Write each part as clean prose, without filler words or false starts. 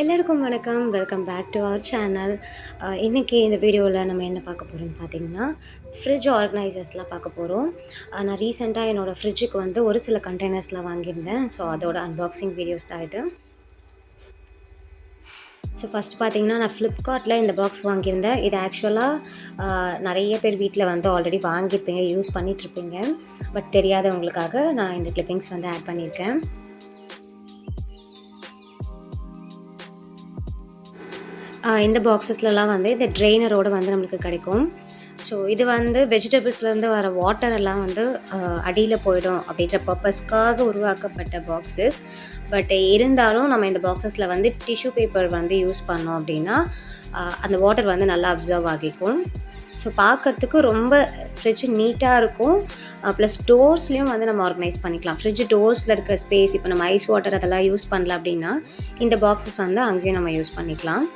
எல்லாருக்கும் வணக்கம். Welcome back to our channel. இன்றைக்கி இந்த வீடியோவில் நம்ம என்ன பார்க்க போகிறோம்னு பார்த்தீங்கன்னா, ஃப்ரிட்ஜ் ஆர்கனைசர்ஸ்லாம் பார்க்க போகிறோம். நான் ரீசெண்டாக என்னோடய ஃப்ரிட்ஜுக்கு வந்து ஒரு சில கண்டெய்னர்ஸ்லாம் வாங்கியிருந்தேன். ஸோ அதோட அன்பாக்சிங் வீடியோஸ் தான் இது. ஸோ ஃபஸ்ட்டு பார்த்தீங்கன்னா, நான் ஃப்ளிப்கார்ட்டில் இந்த பாக்ஸ் வாங்கியிருந்தேன். இது ஆக்சுவலாக நிறைய பேர் வீட்டில் வந்து ஆல்ரெடி வாங்கியிருப்பீங்க, யூஸ் பண்ணிகிட்ருப்பீங்க. பட் தெரியாதவங்களுக்காக நான் இந்த கிளிப்பிங்ஸ் வந்து ஆட் பண்ணியிருக்கேன். இந்த பாக்ஸஸ்லலாம் வந்து இந்த ட்ரெயினரோடு வந்து நம்மளுக்கு கிடைக்கும். ஸோ இது வந்து வெஜிடபிள்ஸ்லேருந்து வர வாட்டர் எல்லாம் வந்து அடியில் போயிடும் அப்படின்ற பர்பஸ்க்காக உருவாக்கப்பட்ட பாக்ஸஸ். பட் இருந்தாலும் நம்ம இந்த பாக்ஸஸில் வந்து டிஷ்யூ பேப்பர் வந்து யூஸ் பண்ணோம் அப்படின்னா அந்த வாட்டர் வந்து நல்லா அப்சர்வ் ஆகிக்கும். ஸோ பார்க்குறதுக்கு ரொம்ப ஃப்ரிட்ஜ் நீட்டாக இருக்கும். ப்ளஸ் டோர்ஸ்லேயும் வந்து நம்ம ஆர்கனைஸ் பண்ணிக்கலாம். ஃப்ரிட்ஜ் டோர்ஸில் இருக்க ஸ்பேஸ், இப்போ நம்ம ஐஸ் வாட்டர் அதெல்லாம் யூஸ் பண்ணல அப்படின்னா இந்த பாக்ஸஸ் வந்து அங்கேயும் நம்ம யூஸ் பண்ணிக்கலாம்.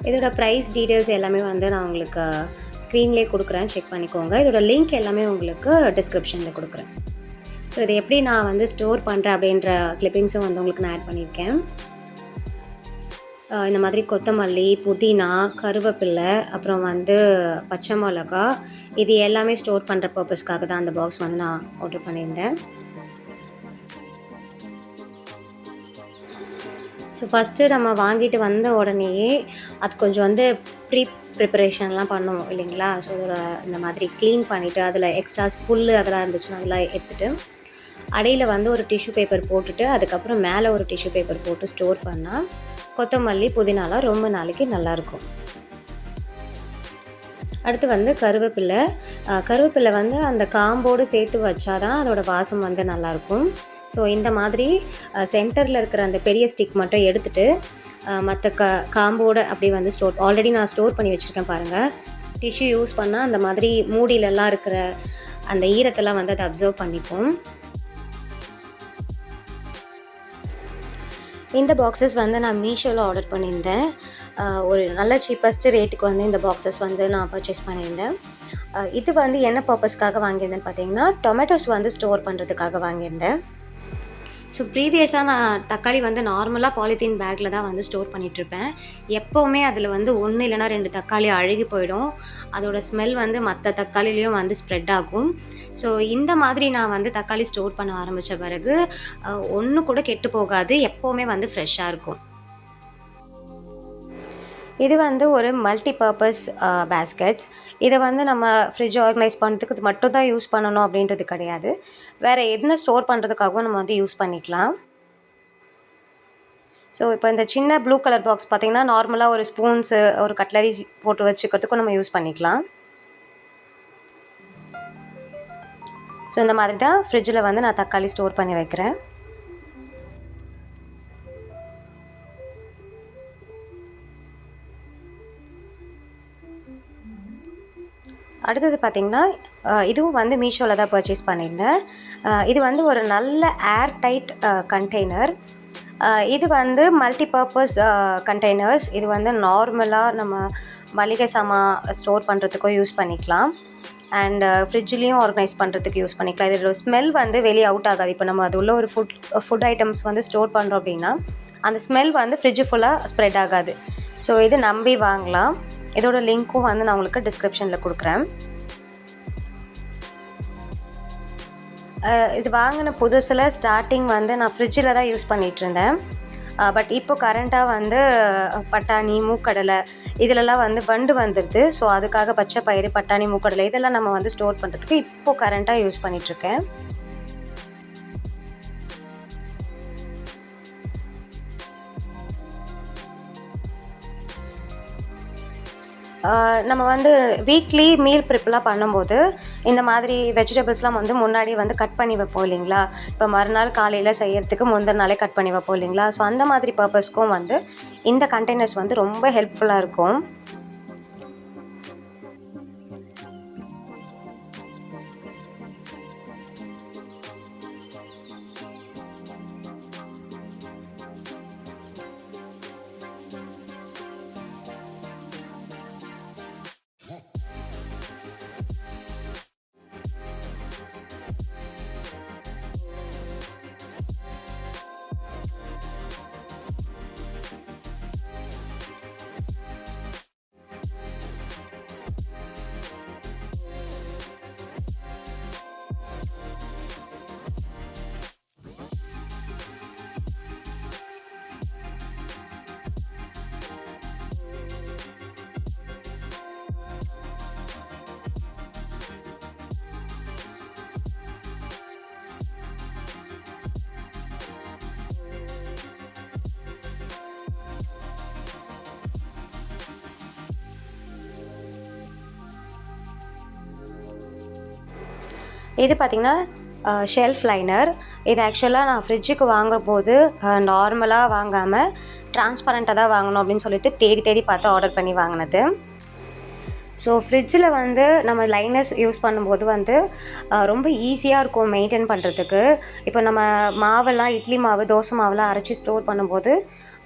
இதோட ப்ரைஸ் டீட்டெயில்ஸ் எல்லாமே வந்து நான் உங்களுக்கு ஸ்க்ரீன்லேயே கொடுக்குறேன், செக் பண்ணிக்கோங்க. இதோட லிங்க் எல்லாமே உங்களுக்கு டிஸ்கிரிப்ஷனில் கொடுக்குறேன். ஸோ இதை எப்படி நான் வந்து ஸ்டோர் பண்ணுறேன் அப்படின்ற கிளிப்பிங்ஸும் வந்து உங்களுக்கு நான் ஆட் பண்ணியிருக்கேன். இந்த மாதிரி கொத்தமல்லி, புதினா, கருவேப்பிலை, அப்புறம் வந்து பச்சை மிளகா, இது எல்லாமே ஸ்டோர் பண்ணுற பர்பஸ்க்காக தான் அந்த பாக்ஸ் வந்து நான் ஆர்டர் பண்ணியிருந்தேன். ஸோ ஃபஸ்ட்டு நம்ம வாங்கிட்டு வந்த உடனேயே அது கொஞ்சம் வந்து ப்ரிப்பரேஷன்லாம் பண்ணுவோம் இல்லைங்களா? ஸோ அதோட இந்த மாதிரி க்ளீன் பண்ணிவிட்டு அதில் எக்ஸ்ட்ராஸ் புல் அதெல்லாம் இருந்துச்சுன்னா அதெல்லாம் எடுத்துகிட்டு அடியில் வந்து ஒரு டிஷ்யூ பேப்பர் போட்டுட்டு அதுக்கப்புறம் மேலே ஒரு டிஷ்யூ பேப்பர் போட்டு ஸ்டோர் பண்ணால் கொத்தமல்லி, புதினாலாம் ரொம்ப நாளைக்கு நல்லாயிருக்கும். அடுத்து வந்து கருவேப்பிலை வந்து அந்த காம்போடு சேர்த்து வச்சா தான் அதோடய வாசம் வந்து நல்லாயிருக்கும். ஸோ இந்த மாதிரி சென்டரில் இருக்கிற அந்த பெரிய ஸ்டிக் மட்டும் எடுத்துகிட்டு மற்ற காம்போடு அப்படி வந்து ஆல்ரெடி நான் ஸ்டோர் பண்ணி வச்சுருக்கேன் பாருங்கள். டிஷ்யூ யூஸ் பண்ணால் அந்த மாதிரி மூடியிலலாம் இருக்கிற அந்த ஈரத்தெல்லாம் வந்து அதை அப்சர்வ் பண்ணிக்கும். இந்த பாக்ஸஸ் வந்து நான் மீஷோவில் ஆர்டர் பண்ணியிருந்தேன். ஒரு நல்ல சீப்பஸ்ட்டு ரேட்டுக்கு வந்து இந்த பாக்ஸஸ் வந்து நான் பர்ச்சேஸ் பண்ணியிருந்தேன். இது வந்து என்ன பர்பஸ்க்காக வாங்கியிருந்தேன்னு பார்த்தீங்கன்னா, டொமேட்டோஸ் வந்து ஸ்டோர் பண்ணுறதுக்காக வாங்கியிருந்தேன். ஸோ ப்ரீவியஸாக நான் தக்காளி வந்து நார்மலாக பாலித்தீன் பேக்கில் தான் வந்து ஸ்டோர் பண்ணிகிட்ருப்பேன். எப்போவுமே அதில் வந்து 1 இல்லைனா 2 தக்காளி அழுகி போயிடும். அதோட ஸ்மெல் வந்து மற்ற தக்காளிலையும் வந்து ஸ்ப்ரெட் ஆகும். ஸோ இந்த மாதிரி நான் வந்து தக்காளி ஸ்டோர் பண்ண ஆரம்பித்த பிறகு ஒன்று கூட கெட்டு போகாது, எப்போவுமே வந்து ஃப்ரெஷ்ஷாக இருக்கும். இது வந்து ஒரு மல்டி பர்பஸ் பேஸ்கெட்ஸ். இதை வந்து நம்ம ஃப்ரிட்ஜ் ஆர்கனைஸ் பண்ணுறதுக்கு இது மட்டும் தான் யூஸ் பண்ணணும் அப்படின்றது கிடையாது. வேறு என்ன ஸ்டோர் பண்ணுறதுக்காகவும் நம்ம வந்து யூஸ் பண்ணிக்கலாம். ஸோ இப்போ இந்த சின்ன ப்ளூ கலர் பாக்ஸ் பார்த்திங்கன்னா நார்மலாக ஒரு ஸ்பூன்ஸு, ஒரு கட்லரி போட்டு வச்சுக்கிறதுக்கும் நம்ம யூஸ் பண்ணிக்கலாம். ஸோ இந்த மாதிரி தான் ஃப்ரிட்ஜில் வந்து நான் தக்காளி ஸ்டோர் பண்ணி வைக்கிறேன். அடுத்தது பார்த்திங்கன்னா, இதுவும் வந்து மீஷோவில் தான் பர்ச்சேஸ் பண்ணியிருந்தேன். இது வந்து ஒரு நல்ல ஏர் டைட் கண்டெய்னர். இது வந்து மல்டி பர்பஸ் கண்டெய்னர்ஸ். இது வந்து நார்மலாக நம்ம மளிகை சாமான் ஸ்டோர் பண்ணுறதுக்கும் யூஸ் பண்ணிக்கலாம். அண்ட் ஃப்ரிட்ஜ்லேயும் ஆர்கனைஸ் பண்ணுறதுக்கு யூஸ் பண்ணிக்கலாம். இதோட ஸ்மெல் வந்து வெளியே அவுட் ஆகாது. இப்போ நம்ம அது உள்ள ஒரு ஃபுட் ஐட்டம்ஸ் வந்து ஸ்டோர் பண்ணுறோம் அப்படின்னா அந்த ஸ்மெல் வந்து ஃப்ரிட்ஜு ஃபுல்லாக ஸ்ப்ரெட் ஆகாது. ஸோ இது நம்பி வாங்கலாம். இதோட லிங்க்கும் வந்து நான் உங்களுக்கு டிஸ்கிரிப்ஷனில் கொடுக்குறேன். இது வாங்கின புதுசில் ஸ்டார்டிங் வந்து நான் ஃப்ரிட்ஜில் தான் யூஸ் பண்ணிகிட்ருந்தேன். பட் இப்போ கரண்ட்டாக வந்து பட்டாணி, மூக்கடலை இதிலெல்லாம் வந்து வண்டு வந்துடுது. ஸோ அதுக்காக பச்சை பயிறு, பட்டாணி, மூக்கடலை இதெல்லாம் நம்ம வந்து ஸ்டோர் பண்ணுறதுக்கு இப்போது கரண்ட்டாக யூஸ் பண்ணிகிட்ருக்கேன். நம்ம வந்து வீக்லி மீல் ப்ரிப்லாம் பண்ணும்போது இந்த மாதிரி வெஜிடபிள்ஸ்லாம் வந்து முன்னாடி வந்து கட் பண்ணி வைப்போம் இல்லைங்களா? இப்போ மறுநாள் காலையில் செய்யறதுக்கு முந்தின நாளே கட் பண்ணி வைப்போம் இல்லைங்களா? ஸோ அந்த மாதிரி பர்பஸ்க்கும் வந்து இந்த கண்டெய்னர்ஸ் வந்து ரொம்ப ஹெல்ப்ஃபுல்லாக இருக்கும். இது பார்த்திங்கன்னா ஷெல்ஃப் லைனர். இது ஆக்சுவலாக நான் ஃப்ரிட்ஜுக்கு வாங்கும்போது நார்மலாக வாங்காமல் டிரான்ஸ்பரண்ட்டாக தான் வாங்கணும் அப்படின்னு சொல்லிட்டு தேடி தேடி பார்த்து ஆர்டர் பண்ணி வாங்கினது. ஸோ ஃப்ரிட்ஜில் வந்து நம்ம லைனர்ஸ் யூஸ் பண்ணும்போது வந்து ரொம்ப ஈஸியாக இருக்கும் மெயின்டைன் பண்ணுறதுக்கு. இப்போ நம்ம மாவெல்லாம் இட்லி மாவு, தோசை மாவெல்லாம் அரைச்சி ஸ்டோர் பண்ணும்போது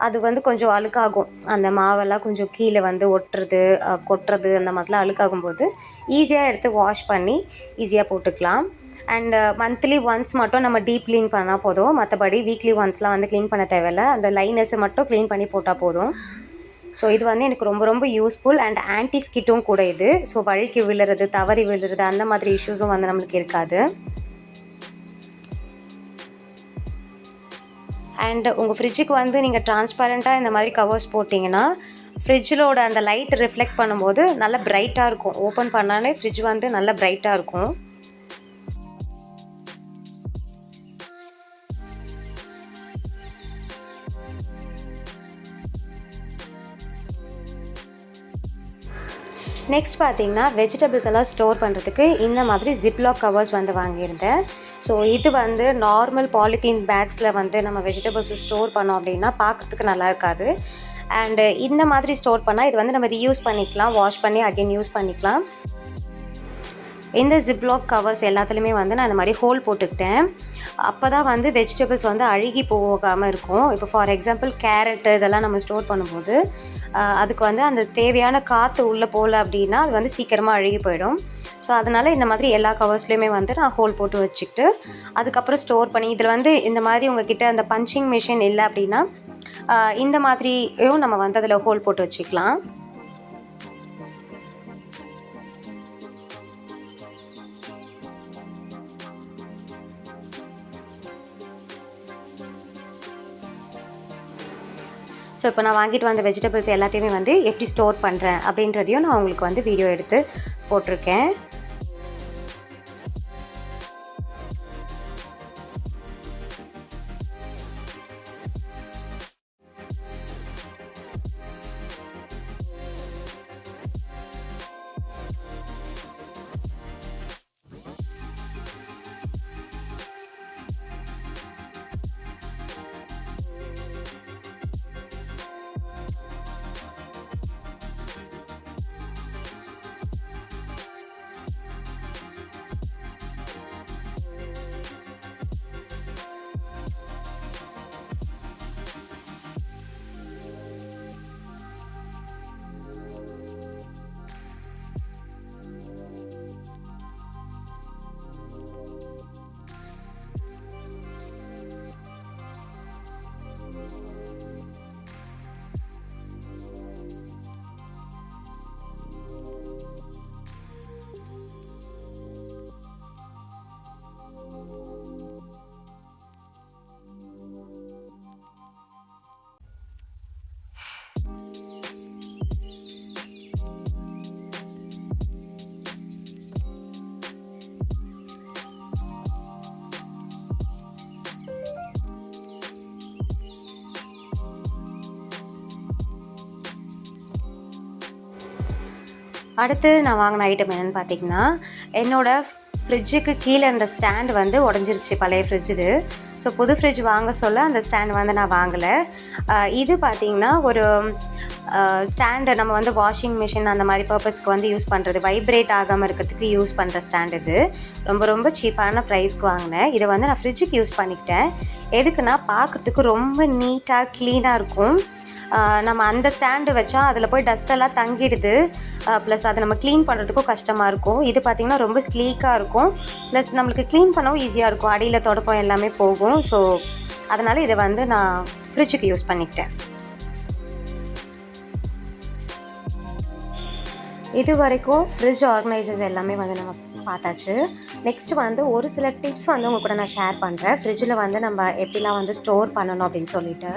அது வந்து கொஞ்சம் அழுக்காகும். அந்த மாவெல்லாம் கொஞ்சம் கீழே வந்து ஒட்டுறது, கொட்டுறது அந்த மாதிரிலாம் அழுக்காகும்போது ஈஸியாக எடுத்து வாஷ் பண்ணி ஈஸியாக போட்டுக்கலாம். அண்ட் மந்த்லி ஒன்ஸ் மட்டும் நம்ம டீப் க்ளீன் பண்ணால் போதும். மற்றபடி வீக்லி ஒன்ஸ்லாம் வந்து க்ளீன் பண்ண தேவையில்ல. அந்த லைனர்ஸை மட்டும் க்ளீன் பண்ணி போட்டால் போதும். ஸோ இது வந்து எனக்கு ரொம்ப ரொம்ப யூஸ்ஃபுல் அண்ட் ஆன்டி ஸ்கிட்டும் கூட இது. ஸோ வழுக்கி விழுறது, தவறி விழுறது அந்த மாதிரி இஷ்யூஸும் வந்து நம்மளுக்கு இருக்காது. அண்ட் உங்கள் ஃப்ரிட்ஜுக்கு வந்து நீங்கள் டிரான்ஸ்பரண்ட்டாக இந்த மாதிரி கவர்ஸ் போட்டிங்கன்னா ஃப்ரிட்ஜிலோட அந்த லைட் ரிஃப்ளெக்ட் பண்ணும்போது நல்லா பிரைட்டாக இருக்கும். ஓப்பன் பண்ணாலே ஃப்ரிட்ஜ் வந்து நல்லா பிரைட்டாக இருக்கும். நெக்ஸ்ட் பார்த்திங்கன்னா வெஜிடபிள்ஸ் எல்லாம் ஸ்டோர் பண்ணுறதுக்கு இந்த மாதிரி ஜிப்லாக் கவர்ஸ் வந்து வாங்கியிருந்தேன். ஸோ இது வந்து நார்மல் பாலித்தீன் பேக்ஸில் வந்து நம்ம வெஜிடபிள்ஸை ஸ்டோர் பண்ணோம் அப்படின்னா பார்க்குறதுக்கு நல்லா இருக்காது. அண்டு இந்த மாதிரி ஸ்டோர் பண்ணால் இது வந்து நம்ம ரீயூஸ் பண்ணிக்கலாம், வாஷ் பண்ணி அகைன் யூஸ் பண்ணிக்கலாம். இந்த ஜிப்லாக் கவர்ஸ் எல்லாத்துலேயுமே வந்து நான் இந்த மாதிரி ஹோல் போட்டுக்கிட்டேன். அப்போ தான் வந்து வெஜிடபிள்ஸ் வந்து அழுகி போகாமல் இருக்கும். இப்போ ஃபார் எக்ஸாம்பிள் கேரட்டு இதெல்லாம் நம்ம ஸ்டோர் பண்ணும்போது அதுக்கு வந்து அந்த தேவையான காற்று உள்ளே போகல அப்படின்னா அது வந்து சீக்கிரமாக அழுகி போயிடும். ஸோ அதனால் இந்த மாதிரி எல்லா கவர்ஸ்லேயுமே வந்து நான் ஹோல் போட்டு வச்சுக்கிட்டு அதுக்கப்புறம் ஸ்டோர் பண்ணி இதில் வந்து இந்த மாதிரி உங்ககிட்ட அந்த பஞ்சிங் மிஷின் இல்லை அப்படின்னா இந்த மாதிரியும் நம்ம வந்து அதில் ஹோல் போட்டு வச்சுக்கலாம். ஸோ இப்போ நான் வாங்கிட்டு வந்த வெஜிடபிள்ஸ் எல்லாத்தையுமே வந்து எப்படி ஸ்டோர் பண்ணுறேன் அப்படின்றதையும் நான் உங்களுக்கு வந்து வீடியோ எடுத்து போட்டிருக்கேன். அடுத்து நான் வாங்கின ஐட்டம் என்னென்னு பார்த்திங்கன்னா என்னோடய ஃப்ரிட்ஜுக்கு கீழே இருந்த ஸ்டாண்டு வந்து உடஞ்சிருச்சு, பழைய ஃப்ரிட்ஜ் இது. ஸோ புது ஃப்ரிட்ஜ் வாங்க சொல்ல அந்த ஸ்டாண்ட் வந்து நான் வாங்கலை. இது பார்த்திங்கன்னா ஒரு ஸ்டாண்டு நம்ம வந்து வாஷிங் மிஷின் அந்த மாதிரி பர்பஸ்க்கு வந்து யூஸ் பண்ணுறது, வைப்ரேட் ஆகாமல் இருக்கிறதுக்கு யூஸ் பண்ணுற ஸ்டாண்ட். இது ரொம்ப ரொம்ப சீப்பான ப்ரைஸ்க்கு வாங்கினேன். இதை வந்து நான் ஃப்ரிட்ஜுக்கு யூஸ் பண்ணிக்கிட்டேன். எதுக்குன்னா பார்க்குறதுக்கு ரொம்ப நீட்டாக க்ளீனாக இருக்கும். நம்ம அந்த ஸ்டாண்டு வச்சா அதில் போய் டஸ்ட்டெல்லாம் தங்கிடுது, ப்ளஸ் அதை நம்ம க்ளீன் பண்ணுறதுக்கும் கஷ்டமாக இருக்கும். இது பார்த்திங்கன்னா ரொம்ப ஸ்லீக்காக இருக்கும், ப்ளஸ் நம்மளுக்கு க்ளீன் பண்ணவும் ஈஸியாக இருக்கும். அடியில் தொடப்பம் எல்லாமே போகும். ஸோ அதனால் இதை வந்து நான் ஃப்ரிட்ஜுக்கு யூஸ் பண்ணிக்கிட்டேன். இது வரைக்கும் ஃப்ரிட்ஜ் ஆர்கனைசர்ஸ் எல்லாமே வந்து நம்ம பார்த்தாச்சு. நெக்ஸ்ட்டு வந்து ஒரு சில டிப்ஸ் வந்து உங்கள் கூட நான் ஷேர் பண்ணுறேன், ஃப்ரிட்ஜில் வந்து நம்ம எப்படிலாம் வந்து ஸ்டோர் பண்ணணும் அப்படின்னு சொல்லிட்டு.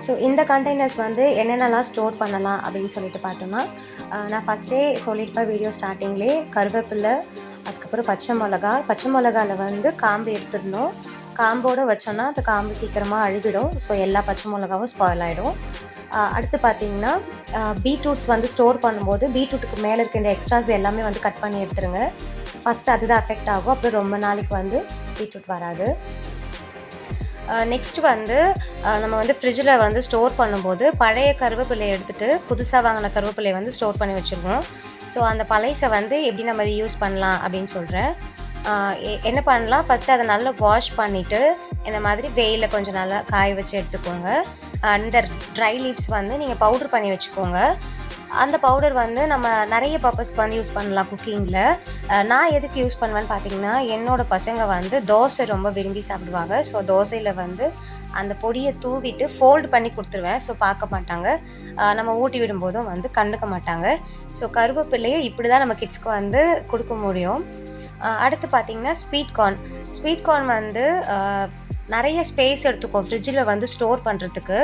ஸோ இந்த கண்டெய்னர்ஸ் வந்து என்னென்னலாம் ஸ்டோர் பண்ணலாம் அப்படின்னு சொல்லிட்டு பார்த்தோம்னா, நான் ஃபஸ்ட்டே சொல்லியிருப்பேன் வீடியோ ஸ்டார்டிங்லேயே, கருவேப்பிலை, அதுக்கப்புறம் பச்சை மிளகாவில் வந்து காம்பு எடுத்துடணும். காம்போடு வச்சோன்னா அந்த காம்பு சீக்கிரமாக அழுகிடும். ஸோ எல்லா பச்சை மிளகாவும் ஸ்பாயில் ஆகிடும். அடுத்து பார்த்திங்கன்னா பீட்ரூட்ஸ் வந்து ஸ்டோர் பண்ணும்போது பீட்ரூட்டுக்கு மேலே இருக்க இந்த எக்ஸ்ட்ராஸ் எல்லாமே வந்து கட் பண்ணி எடுத்துருங்க. ஃபஸ்ட்டு அதுதான் அஃபெக்ட் ஆகும். அப்புறம் ரொம்ப நாளைக்கு வந்து பீட்ரூட் வராது. நெக்ஸ்ட்டு வந்து நம்ம வந்து ஃப்ரிட்ஜில் வந்து ஸ்டோர் பண்ணும்போது பழைய கருவேப்பிலையை எடுத்துகிட்டு புதுசாக வாங்கின கருவேப்பிலையை வந்து ஸ்டோர் பண்ணி வச்சுருவோம். ஸோ அந்த பழைசை வந்து எப்படி நம்ம யூஸ் பண்ணலாம் அப்படின்னு சொல்கிறேன். என்ன பண்ணலாம், ஃபஸ்ட்டு அதை நல்லா வாஷ் பண்ணிவிட்டு இந்த மாதிரி வெயிலில் கொஞ்சம் நல்லா காய வச்சு எடுத்துக்கோங்க. இந்த ட்ரை லீவ்ஸ் வந்து நீங்கள் பவுட்ரு பண்ணி வச்சுக்கோங்க. அந்த பவுடர் வந்து நம்ம நிறைய பர்பஸ்க்கு வந்து யூஸ் பண்ணலாம் குக்கிங்கில். நான் எதுக்கு யூஸ் பண்ணுவேன்னு பார்த்தீங்கன்னா, என்னோடய பசங்க வந்து தோசை ரொம்ப விரும்பி சாப்பிடுவாங்க. ஸோ தோசையில் வந்து அந்த பொடியை தூவிட்டு ஃபோல்டு பண்ணி கொடுத்துருவேன். ஸோ பார்க்க மாட்டாங்க, நம்ம ஊட்டி விடும்போதும் வந்து கண்டுக்க மாட்டாங்க. ஸோ கருவேப்பிலையை இப்படி தான் நம்ம கிட்ஸ்க்கு வந்து கொடுக்க முடியும். அடுத்து பார்த்திங்கன்னா ஸ்வீட் கார்ன் வந்து நிறைய ஸ்பேஸ் எடுத்துக்கும் ஃப்ரிட்ஜில் வந்து ஸ்டோர் பண்ணுறதுக்கு.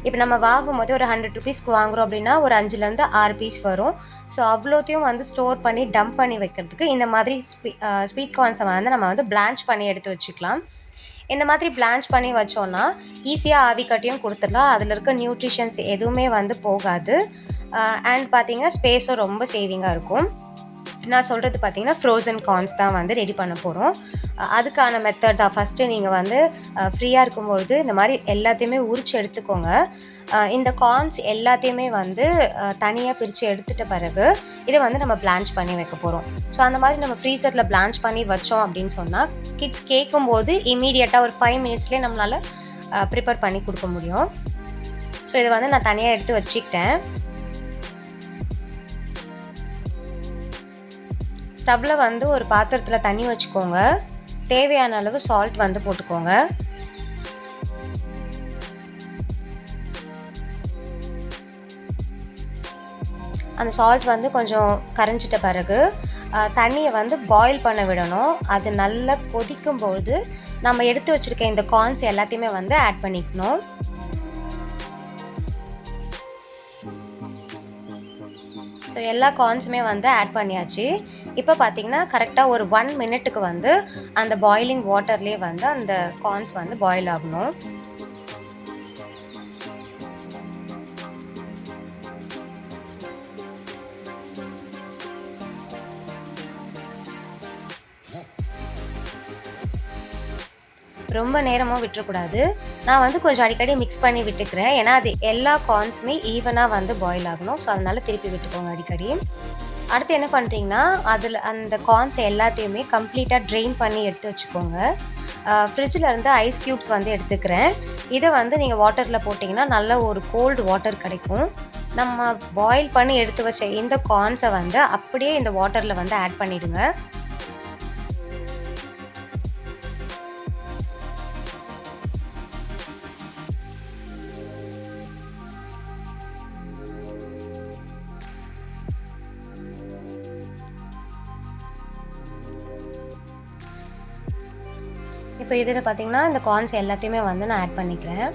இப்போ நம்ம வாங்கும்போது ஒரு 100 ருபீஸ்க்கு வாங்குகிறோம் அப்படின்னா ஒரு 5லேருந்து 6 பீஸ் வரும். ஸோ அவ்வளோத்தையும் வந்து ஸ்டோர் பண்ணி டம்ப் பண்ணி வைக்கிறதுக்கு இந்த மாதிரி ஸ்வீட் கார்ன்ஸை வந்து நம்ம வந்து பிளான்ச் பண்ணி எடுத்து வச்சுக்கலாம். இந்த மாதிரி பிளான்ச் பண்ணி வச்சோன்னா ஈஸியாக ஆவி கட்டியும் கொடுத்துடலாம். அதில் இருக்க நியூட்ரிஷன்ஸ் எதுவுமே வந்து போகாது. அண்ட் பார்த்திங்கன்னா ஸ்பேஸும் ரொம்ப சேவிங்காக இருக்கும். நான் சொல்கிறது பார்த்திங்கன்னா ஃப்ரோசன் கார்ன்ஸ் தான் வந்து ரெடி பண்ண போகிறோம். அதுக்கான மெத்தட் தான். ஃபஸ்ட்டு நீங்கள் வந்து ஃப்ரீயாக இருக்கும்பொழுது இந்த மாதிரி எல்லாத்தையுமே உரித்து எடுத்துக்கோங்க. இந்த கார்ன்ஸ் எல்லாத்தையுமே வந்து தனியாக பிரித்து எடுத்துகிட்ட பிறகு இதை வந்து நம்ம பிளான்ச் பண்ணி வைக்க போகிறோம். ஸோ அந்த மாதிரி நம்ம ஃப்ரீசரில் பிளான்ச் பண்ணி வச்சோம் அப்படின்னு சொன்னால் கிட்ஸ் கேட்கும்போது இமீடியட்டாக ஒரு 5 மினிட்ஸ்லேயே நம்மளால் ப்ரிப்பேர் பண்ணி கொடுக்க முடியும். ஸோ இதை வந்து நான் தனியாக எடுத்து வச்சுக்கிட்டேன். ஸ்டவ்வில் வந்து ஒரு பாத்திரத்தில் தண்ணி வச்சுக்கோங்க. தேவையான அளவு சால்ட் வந்து போட்டுக்கோங்க. அந்த சால்ட் வந்து கொஞ்சம் கரைஞ்சிட்ட பிறகு தண்ணியை வந்து பாயில் பண்ண விடணும். அது நல்லா கொதிக்கும்போது நம்ம எடுத்து வச்சுருக்க இந்த கார்ன்ஸ் எல்லாத்தையுமே வந்து ஆட் பண்ணிக்கணும். ஸோ எல்லா கார்ன்ஸுமே வந்து ஆட் பண்ணியாச்சு. இப்போ பார்த்திங்கன்னா கரெக்டாக ஒரு 1 மினிட்டுக்கு வந்து அந்த பாயிலிங் வாட்டர்லேயே வந்து அந்த கார்ன்ஸ் வந்து பாயில் ஆகணும். ரொம்ப நேரமாக விட்டுறக்கூடாது. நான் வந்து கொஞ்சம் அடிக்கடி மிக்ஸ் பண்ணி விட்டுக்கிறேன். ஏன்னா அது எல்லா கார்ன்ஸுமே ஈவனாக வந்து பாயில் ஆகணும். ஸோ அதனால் திருப்பி விட்டுக்கோங்க அடிக்கடி. அடுத்து என்ன பண்ணுறீங்கன்னா அதில் அந்த கார்ன்ஸ் எல்லாத்தையுமே கம்ப்ளீட்டாக ட்ரெயின் பண்ணி எடுத்து வச்சுக்கோங்க. ஃப்ரிட்ஜில் இருந்து ஐஸ் க்யூப்ஸ் வந்து எடுத்துக்கிறேன். இதை வந்து நீங்கள் வாட்டரில் போட்டிங்கன்னா நல்ல ஒரு கோல்டு வாட்டர் கிடைக்கும். நம்ம பாயில் பண்ணி எடுத்து வச்ச இந்த கார்ன்ஸை வந்து அப்படியே இந்த வாட்டரில் வந்து ஆட் பண்ணிவிடுங்க. இப்போ இதில் பார்த்திங்கன்னா இந்த கார்ன்ஸ் எல்லாத்தையுமே வந்து நான் ஆட் பண்ணிக்கிறேன்.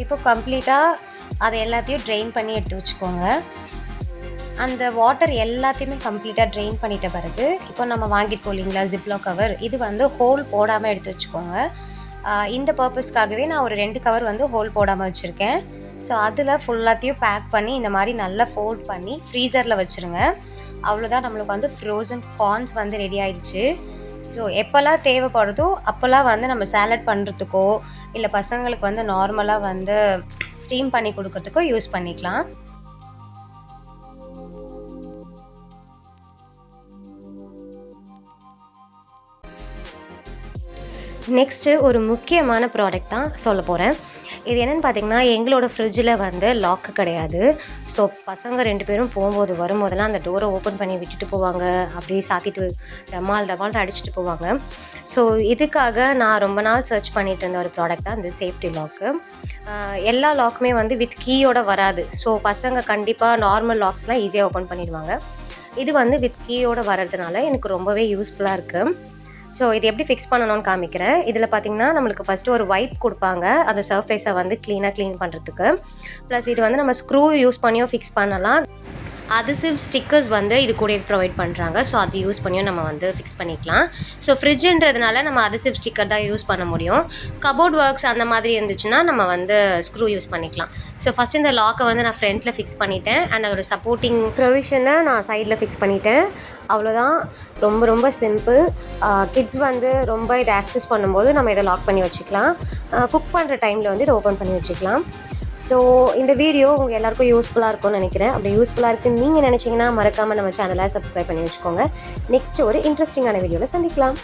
இப்போ கம்ப்ளீட்டாக அதை எல்லாத்தையும் ட்ரெயின் பண்ணி எடுத்து வச்சுக்கோங்க. அந்த வாட்டர் எல்லாத்தையுமே கம்ப்ளீட்டாக ட்ரெயின் பண்ணிட்ட பிறகு இப்போ நம்ம வாங்கியிருக்கோம் இல்லைங்களா ஜிப்லோ கவர், இது வந்து ஹோல் போடாமல் எடுத்து வச்சுக்கோங்க. இந்த பர்பஸ்க்காகவே நான் ஒரு 2 கவர் வந்து ஹோல் போடாமல் வச்சுருக்கேன். ஸோ அதில் ஃபுல்லாத்தையும் பேக் பண்ணி இந்த மாதிரி நல்லா ஃபோல்ட் பண்ணி ஃப்ரீசரில் வச்சுருங்க. அவ்வளோதான், நம்மளுக்கு வந்து ஃப்ரோசன் கார்ன்ஸ் வந்து ரெடி ஆயிடுச்சு. ஸோ எப்போல்லாம் தேவைப்படுதோ அப்போல்லாம் வந்து நம்ம சாலட் பண்ணுறதுக்கோ இல்லை பசங்களுக்கு வந்து நார்மலாக வந்து ஸ்டீம் பண்ணி கொடுக்கறதுக்கோ யூஸ் பண்ணிக்கலாம். நெக்ஸ்ட்டு ஒரு முக்கியமான ப்ராடக்ட் தான் சொல்ல போகிறேன். இது என்னென்னு பார்த்தீங்கன்னா, எங்களோட ஃப்ரிட்ஜில் வந்து லாக்கு கிடையாது. ஸோ பசங்க 2 பேரும் போகும்போது வரும்போதெல்லாம் அந்த டோரை ஓப்பன் பண்ணி விட்டுட்டு போவாங்க, அப்படியே சாத்திட்டு டமால்ட்டு அடிச்சுட்டு போவாங்க. ஸோ இதுக்காக நான் ரொம்ப நாள் சர்ச் பண்ணிட்டு இருந்த ஒரு ப்ராடக்ட் தான் இந்த சேஃப்டி லாக்கு. எல்லா லாக்குமே வந்து வித் கீயோட வராது. ஸோ பசங்க கண்டிப்பாக நார்மல் லாக்ஸ்லாம் ஈஸியாக ஓப்பன் பண்ணிடுவாங்க. இது வந்து வித் கீயோட வர்றதுனால எனக்கு ரொம்பவே யூஸ்ஃபுல்லாக இருக்குது. ஸோ இது எப்படி ஃபிக்ஸ் பண்ணணும்னு காமிக்கிறேன். இதில் பார்த்திங்கன்னா நம்மளுக்கு ஃபஸ்ட்டு ஒரு வைப் கொடுப்பாங்க அந்த சர்ஃபேஸை வந்து க்ளீன் பண்ணுறதுக்கு. ப்ளஸ் இது வந்து நம்ம ஸ்க்ரூ யூஸ் பண்ணியும் ஃபிக்ஸ் பண்ணலாம். அதிசிவ் ஸ்டிக்கர்ஸ் வந்து இது கூட ப்ரொவைட் பண்ணுறாங்க. ஸோ அது யூஸ் பண்ணியும் நம்ம வந்து ஃபிக்ஸ் பண்ணிக்கலாம். ஸோ ஃப்ரிட்ஜுன்றதுனால நம்ம அதிசிவ் ஸ்டிக்கர் தான் யூஸ் பண்ண முடியும். கபோர்ட் ஒர்க்ஸ் அந்த மாதிரி இருந்துச்சுன்னா நம்ம வந்து ஸ்க்ரூ யூஸ் பண்ணிக்கலாம். ஸோ ஃபஸ்ட்டு இந்த லாக்கை வந்து நான் ஃப்ரண்ட்டில் ஃபிக்ஸ் பண்ணிட்டேன். அண்ட் அதோட சப்போர்ட்டிங் ப்ரொவிஷனை நான் சைடில் ஃபிக்ஸ் பண்ணிட்டேன். அவ்வளோதான். ரொம்ப ரொம்ப சிம்பிள். கிட்ஸ் வந்து ரொம்ப இதை ஆக்சஸ் பண்ணும்போது நம்ம இதை லாக் பண்ணி வச்சுக்கலாம். குக் பண்ணுற டைமில் வந்து இதை ஓப்பன் பண்ணி வச்சுக்கலாம். ஸோ இந்த வீடியோ உங்கள் எல்லாருக்கும் யூஸ்ஃபுல்லாக இருக்கும்னு நினைக்கிறேன். அப்படி யூஸ்ஃபுல்லாக இருக்குன்னு நீங்கள் நினச்சிங்கன்னா மறக்காமல் நம்ம சேனலை சப்ஸ்கிரைப் பண்ணி வச்சுக்கோங்க. நெக்ஸ்ட் ஒரு இன்ட்ரெஸ்டிங்கான வீடியோவில் சந்திக்கலாம்.